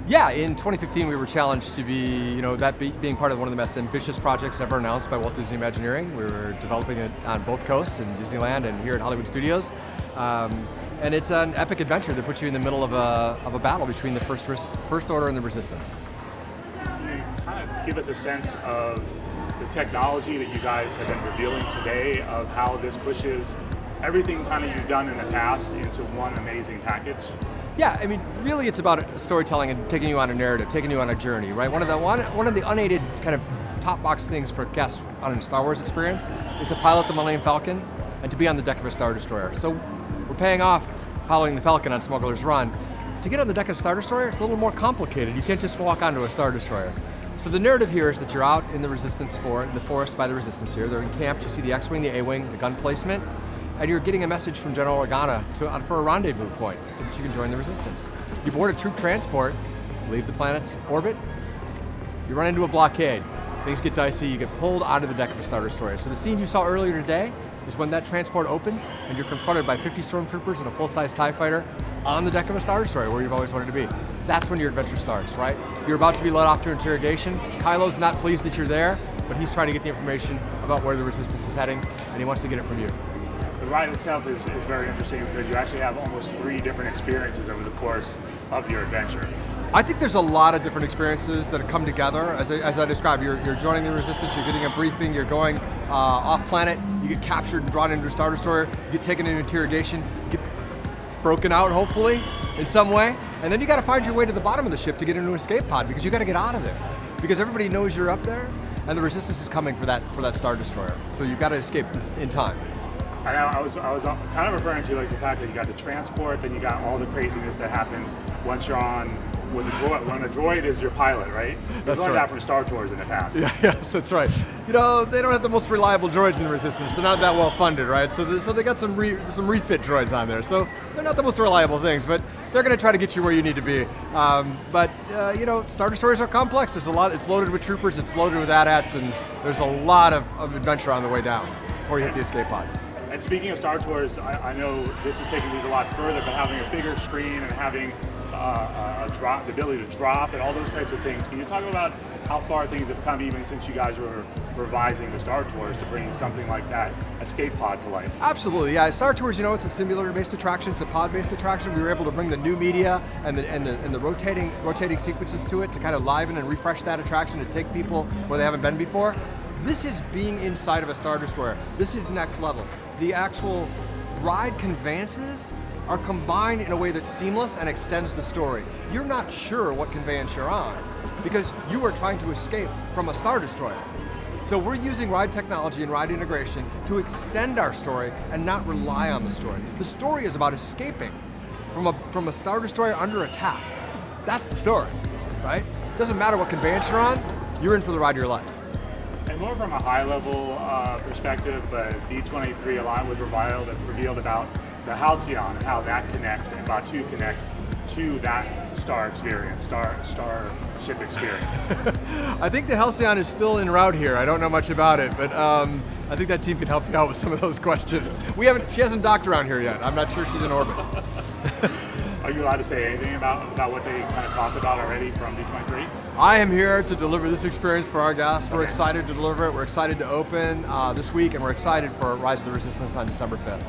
Yeah, in 2015 we were challenged to be, being part of one of the most ambitious projects ever announced by Walt Disney Imagineering. We were developing it on both coasts in Disneyland and here at Hollywood Studios. And it's an epic adventure that puts you in the middle of a battle between the First Order and the Resistance. Can you kind of give us a sense of the technology that you guys have been revealing today, of how this pushes everything kind of you've done in the past into one amazing package? Yeah, I mean, really it's about storytelling and taking you on a narrative, taking you on a journey, right? One of the unaided kind of top box things for guests on a Star Wars experience is to pilot the Millennium Falcon and to be on the deck of a Star Destroyer. So we're paying off piloting the Falcon on Smuggler's Run. To get on the deck of a Star Destroyer, it's a little more complicated. You can't just walk onto a Star Destroyer. So the narrative here is that you're out in the forest by the Resistance here. They're encamped. You see the X-Wing, the A-Wing, the gun placement, and you're getting a message from General Organa for a rendezvous point so that you can join the Resistance. You board a troop transport, leave the planet's orbit, you run into a blockade. Things get dicey, you get pulled out of the deck of a Star Destroyer. So the scene you saw earlier today is when that transport opens and you're confronted by 50 stormtroopers and a full-size TIE fighter on the deck of a Star Destroyer where you've always wanted to be. That's when your adventure starts, right? You're about to be led off to interrogation. Kylo's not pleased that you're there, but he's trying to get the information about where the Resistance is heading, and he wants to get it from you. The ride itself is very interesting because you actually have almost 3 different experiences over the course of your adventure. I think there's a lot of different experiences that come together. As I described, you're joining the Resistance, you're getting a briefing, you're going off planet, you get captured and drawn into a Star Destroyer, you get taken into interrogation, you get broken out hopefully in some way, and then you got to find your way to the bottom of the ship to get into an escape pod because you got to get out of there. Because everybody knows you're up there and the Resistance is coming for that Star Destroyer. So you've got to escape in time. I was kind of referring to like the fact that you got the transport, then you got all the craziness that happens once you're on with a droid. When a droid is your pilot, right? We've learned that from Star Tours in the past. Yeah, yes, that's right. They don't have the most reliable droids in the Resistance. They're not that well funded, right? So they got some refit droids on there. So they're not the most reliable things, but they're going to try to get you where you need to be. Star Destroyers are complex. There's a lot. It's loaded with troopers. It's loaded with AT-ATs, and there's a lot of adventure on the way down before you hit the escape pods. And speaking of Star Tours, I know this is taking these a lot further, but having a bigger screen and having the ability to drop and all those types of things. Can you talk about how far things have come even since you guys were revising the Star Tours to bring something like that escape pod to life? Absolutely, yeah. Star Tours, it's a simulator-based attraction, it's a pod-based attraction. We were able to bring the new media and the rotating sequences to it to kind of liven and refresh that attraction to take people where they haven't been before. This is being inside of a Star Destroyer. This is next level. The actual ride conveyances are combined in a way that's seamless and extends the story. You're not sure what conveyance you're on because you are trying to escape from a Star Destroyer. So we're using ride technology and ride integration to extend our story and not rely on the story. The story is about escaping from a Star Destroyer under attack. That's the story, right? Doesn't matter what conveyance you're on, you're in for the ride of your life. And more from a high-level perspective, the D23 line was revealed about the Halcyon and how that connects and Batuu connects to that starship experience. I think the Halcyon is still en route here. I don't know much about it, but I think that team can help you out with some of those questions. She hasn't docked around here yet. I'm not sure she's in orbit. Are you allowed to say anything about what they kind of talked about already from D23? I am here to deliver this experience for our guests. We're excited to deliver it. We're excited to open this week, and we're excited for Rise of the Resistance on December 5th.